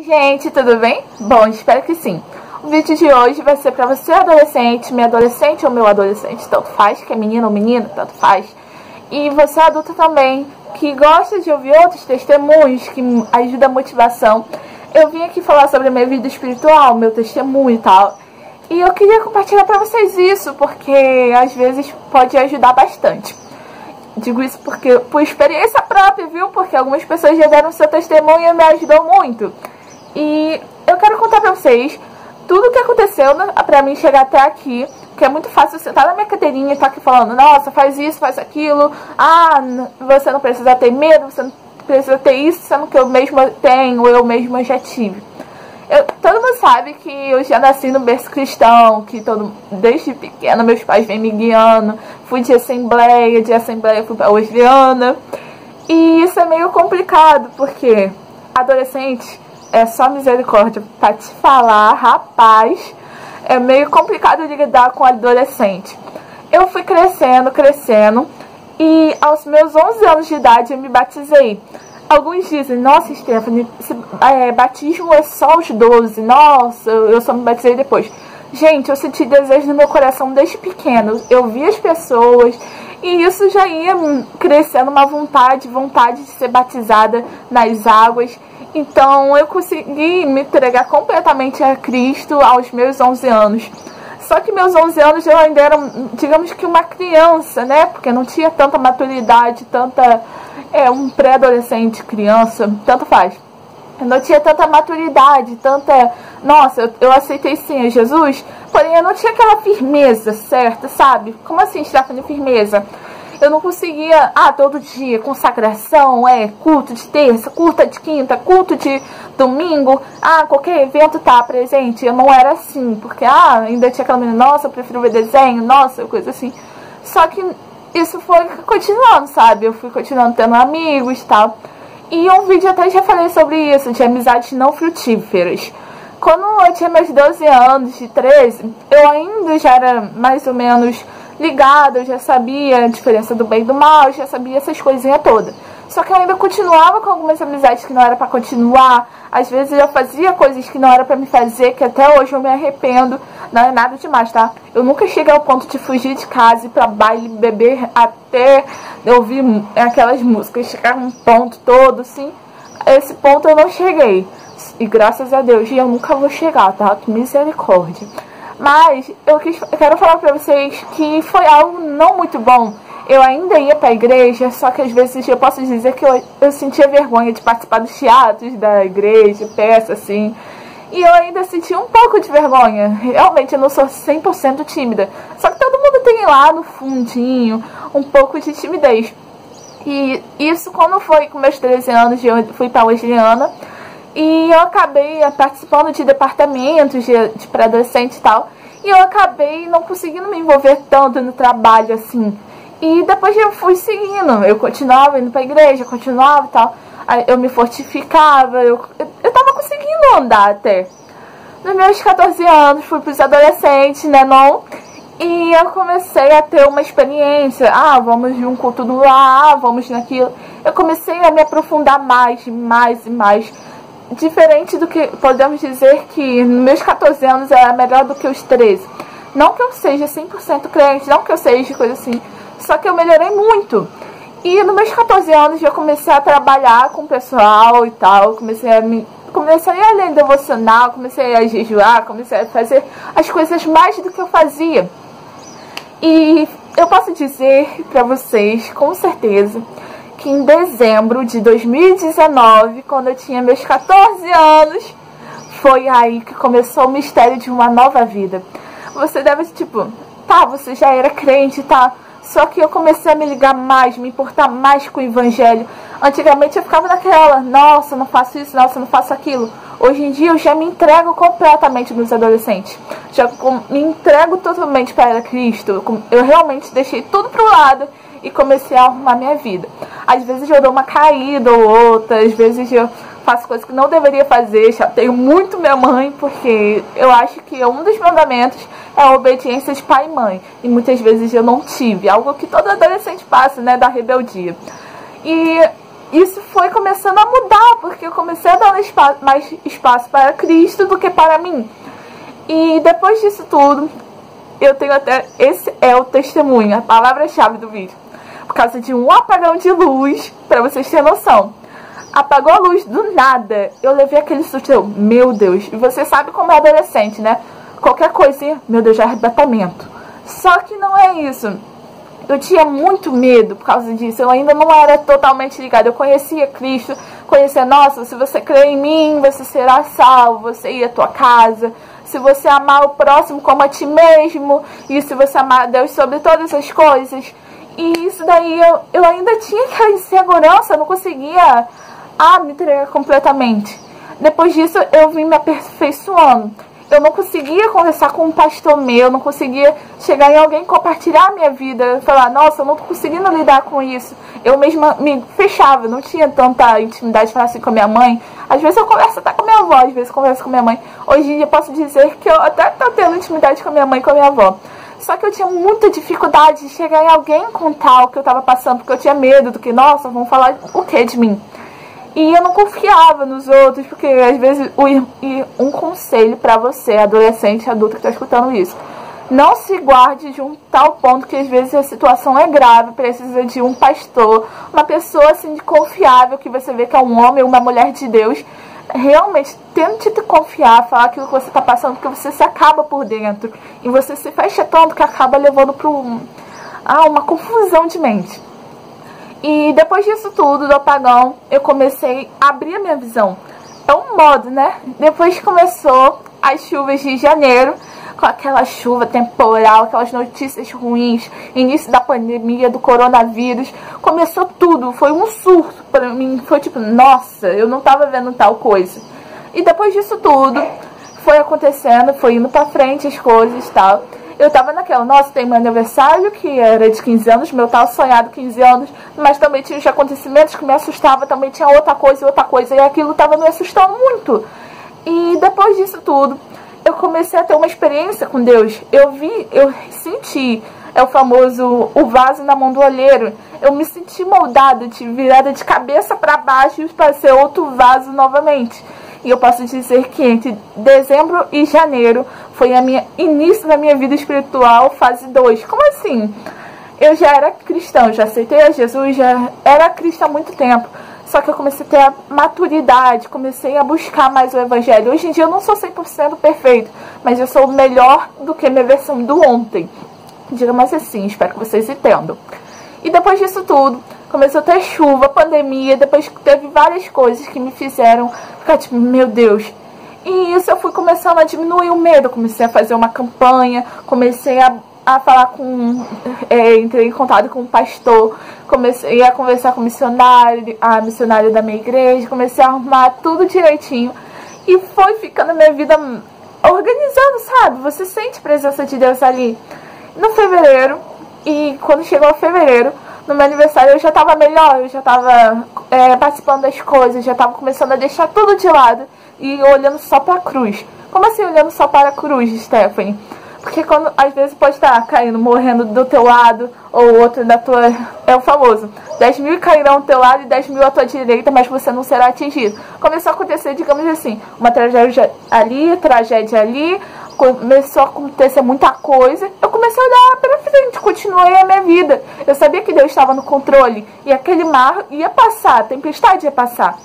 Gente, tudo bem? Bom, espero que sim. O vídeo de hoje vai ser pra você adolescente, minha adolescente ou meu adolescente, tanto faz, que é menino ou menina, tanto faz. E você adulto também, que gosta de ouvir outros testemunhos, que ajuda a motivação. Eu vim aqui falar sobre a minha vida espiritual, meu testemunho e tal. E eu queria compartilhar pra vocês isso, porque às vezes pode ajudar bastante. Digo isso porque por experiência própria, viu? Porque algumas pessoas já deram seu testemunho e me ajudou muito. E eu quero contar pra vocês tudo o que aconteceu pra mim chegar até aqui. Que é muito fácil sentar na minha cadeirinha e estar aqui falando: nossa, faz isso, faz aquilo. Ah, você não precisa ter medo, você não precisa ter isso, sendo que eu mesma tenho, eu mesma já tive. Todo mundo sabe que eu já nasci no berço cristão, que desde pequena meus pais vêm me guiando. Fui de assembleia fui pra Wesleyana. E isso é meio complicado, porque adolescente é só misericórdia pra te falar, rapaz. É meio complicado de lidar com adolescente. Eu fui crescendo, e aos meus 11 anos de idade eu me batizei. Alguns dizem: nossa, Stephanie, batismo é só aos 12. Nossa, eu só me batizei depois. Gente, eu senti desejo no meu coração desde pequeno. Eu vi as pessoas e isso já ia crescendo uma vontade de ser batizada nas águas. Então eu consegui me entregar completamente a Cristo aos meus 11 anos. Só que meus 11 anos eu ainda era, digamos que uma criança, né? Porque não tinha tanta maturidade, um pré-adolescente, criança, tanto faz. Eu não tinha tanta maturidade, nossa, eu aceitei sim a Jesus, porém eu não tinha aquela firmeza certa, sabe? Como assim, Stephanie, firmeza? Eu não conseguia, todo dia, consagração, culto de terça, culto de quinta, culto de domingo, qualquer evento tá presente. Eu não era assim, porque, ainda tinha aquela menina: nossa, eu prefiro ver desenho, nossa, coisa assim. Só que isso foi continuando, sabe? Eu fui continuando tendo amigos e tal. E um vídeo até já falei sobre isso, de amizades não frutíferas. Quando eu tinha meus 12 anos, de 13, eu ainda já era mais ou menos ligada, eu já sabia a diferença do bem e do mal, eu já sabia essas coisinhas todas. Só que eu ainda continuava com algumas amizades que não era pra continuar. Às vezes eu fazia coisas que não era pra me fazer, que até hoje eu me arrependo. Não é nada demais, tá? Eu nunca cheguei ao ponto de fugir de casa, ir pra baile, beber até eu ouvir aquelas músicas, chegar num ponto todo, assim. Esse ponto eu não cheguei. E graças a Deus, eu nunca vou chegar, tá? Que misericórdia. Mas eu quero falar pra vocês que foi algo não muito bom. Eu ainda ia pra igreja, só que às vezes eu posso dizer que eu sentia vergonha de participar dos teatros da igreja, peça assim. E eu ainda sentia um pouco de vergonha. Realmente eu não sou 100% tímida. Só que todo mundo tem lá no fundinho um pouco de timidez. E isso quando foi com meus 13 anos, eu fui pra Wesleyana. E eu acabei participando de departamentos de pré-adolescente e tal. E eu acabei não conseguindo me envolver tanto no trabalho assim. E depois eu fui seguindo. Eu continuava indo pra igreja, continuava e tal. Aí eu me fortificava, eu tava conseguindo andar até. Nos meus 14 anos, fui pros adolescentes, né, não? E eu comecei a ter uma experiência. Vamos de um culto no lar, vamos naquilo. Eu comecei a me aprofundar mais e mais. Diferente do que podemos dizer que nos meus 14 anos era melhor do que os 13. Não que eu seja 100% crente, não que eu seja coisa assim. Só que eu melhorei muito. E nos meus 14 anos eu comecei a trabalhar com o pessoal e tal. Comecei a ir além devocional, comecei a jejuar, comecei a fazer as coisas mais do que eu fazia. E eu posso dizer pra vocês, com certeza, que em dezembro de 2019, quando eu tinha meus 14 anos, foi aí que começou o mistério de uma nova vida. Você deve, você já era crente, tá? Só que eu comecei a me ligar mais, me importar mais com o evangelho. Antigamente eu ficava naquela: nossa, não faço isso, nossa, não faço aquilo. Hoje em dia eu já me entrego completamente nos adolescentes. Já me entrego totalmente para Cristo. Eu realmente deixei tudo pro lado e comecei a arrumar minha vida. Às vezes eu dou uma caída ou outra, às vezes eu faço coisas que não deveria fazer, chateio muito minha mãe, porque eu acho que um dos mandamentos é a obediência de pai e mãe. E muitas vezes eu não tive, algo que todo adolescente passa, né, da rebeldia. E isso foi começando a mudar, porque eu comecei a dar mais espaço para Cristo do que para mim. E depois disso tudo, eu tenho até... Esse é o testemunho, a palavra-chave do vídeo. Por causa de um apagão de luz, para vocês terem noção. Apagou a luz do nada. Eu levei aquele susto, meu Deus. E você sabe como é adolescente, né? Qualquer coisinha, meu Deus, já é arrebatamento. Só que não é isso. Eu tinha muito medo por causa disso. Eu ainda não era totalmente ligada. Eu conhecia Cristo, conhecia, nossa, se você crer em mim, você será salvo, você ir à tua casa. Se você amar o próximo como a ti mesmo, e se você amar a Deus sobre todas as coisas. E isso daí eu ainda tinha aquela insegurança, eu não conseguia me entregar completamente. Depois disso eu vim me aperfeiçoando. Eu não conseguia conversar com um pastor meu, não conseguia chegar em alguém e compartilhar a minha vida, falar, nossa, eu não tô conseguindo lidar com isso. Eu mesma me fechava, não tinha tanta intimidade de falar assim com a minha mãe. Às vezes eu converso até com a minha avó, às vezes eu converso com a minha mãe. Hoje em dia eu posso dizer que eu até tô tendo intimidade com a minha mãe e com a minha avó. Só que eu tinha muita dificuldade de chegar em alguém e contar o que eu tava passando, porque eu tinha medo do que, nossa, vão falar o que de mim? E eu não confiava nos outros, porque às vezes um conselho pra você, adolescente, adulto que tá escutando isso. Não se guarde de um tal ponto que às vezes a situação é grave, precisa de um pastor, uma pessoa assim confiável, que você vê que é um homem ou uma mulher de Deus. Realmente, tente te confiar, falar aquilo que você tá passando, porque você se acaba por dentro. E você se fecha tanto que acaba levando para uma confusão de mente. E depois disso tudo, do apagão, eu comecei a abrir a minha visão. É um modo, né? Depois começou as chuvas de janeiro, com aquela chuva temporal, aquelas notícias ruins, início da pandemia, do coronavírus. Começou tudo, foi um surto pra mim. Foi tipo, nossa, eu não tava vendo tal coisa. E depois disso tudo, foi acontecendo, foi indo pra frente as coisas e tal. Eu tava naquela, nossa, tem meu aniversário, que era de 15 anos, meu tal sonhado 15 anos, mas também tinha os acontecimentos que me assustavam, também tinha outra coisa, e aquilo tava me assustando muito. E depois disso tudo, eu comecei a ter uma experiência com Deus. Eu senti, é o famoso, o vaso na mão do olheiro. Eu me senti moldada, virada de cabeça para baixo para ser outro vaso novamente. E eu posso dizer que entre dezembro e janeiro foi início da minha vida espiritual, fase 2. Como assim? Eu já era cristã, já aceitei a Jesus, já era cristã há muito tempo. Só que eu comecei a ter a maturidade, comecei a buscar mais o evangelho. Hoje em dia eu não sou 100% perfeito, mas eu sou melhor do que a minha versão do ontem. Digamos assim, espero que vocês entendam. E depois disso tudo, começou a ter chuva, pandemia, depois teve várias coisas que me fizeram ficar tipo, meu Deus. E isso eu fui começando a diminuir o medo, comecei a fazer uma campanha, comecei a falar entrei em contato com um pastor, comecei a conversar com a missionária da minha igreja, comecei a arrumar tudo direitinho e foi ficando a minha vida organizando, sabe? Você sente a presença de Deus ali. No fevereiro, e quando chegou fevereiro, no meu aniversário eu já tava melhor, eu já tava participando das coisas, já tava começando a deixar tudo de lado e olhando só pra cruz. Como assim olhando só para a cruz, Stephanie? Porque quando às vezes pode estar caindo, morrendo do teu lado, ou outro da tua... É o famoso, 10 mil cairão do teu lado e 10 mil à tua direita, mas você não será atingido. Começou a acontecer, digamos assim, uma tragédia ali, começou a acontecer muita coisa. Eu comecei a olhar para frente, continuei a minha vida. Eu sabia que Deus estava no controle, e aquele mar ia passar, a tempestade ia passar.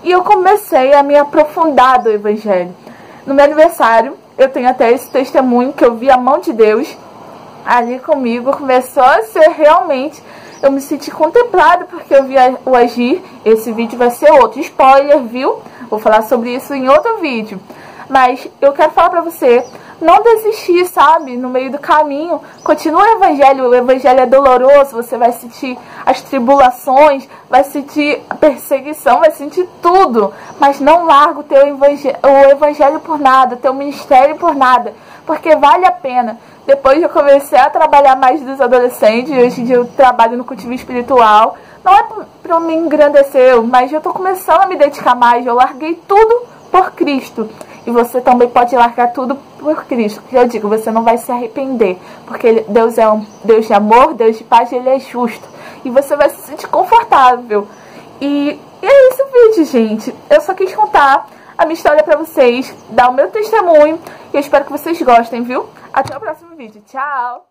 E eu comecei a me aprofundar do evangelho. No meu aniversário, eu tenho até esse testemunho que eu vi a mão de Deus ali comigo. Começou a ser realmente... Eu me senti contemplada porque eu vi o agir. Esse vídeo vai ser outro spoiler, viu? Vou falar sobre isso em outro vídeo. Mas eu quero falar pra você, não desistir, sabe? No meio do caminho, continua o evangelho é doloroso, você vai sentir as tribulações, vai sentir a perseguição, vai sentir tudo. Mas não larga o evangelho por nada, teu ministério por nada, porque vale a pena. Depois eu comecei a trabalhar mais dos adolescentes, hoje em dia eu trabalho no cultivo espiritual. Não é pra me engrandecer, mas eu tô começando a me dedicar mais, eu larguei tudo por Cristo. E você também pode largar tudo por Cristo. Que eu digo, você não vai se arrepender. Porque Deus é um Deus de amor, Deus de paz, Ele é justo. E você vai se sentir confortável. E é esse o vídeo, gente. Eu só quis contar a minha história pra vocês, dar o meu testemunho. E eu espero que vocês gostem, viu? Até o próximo vídeo. Tchau!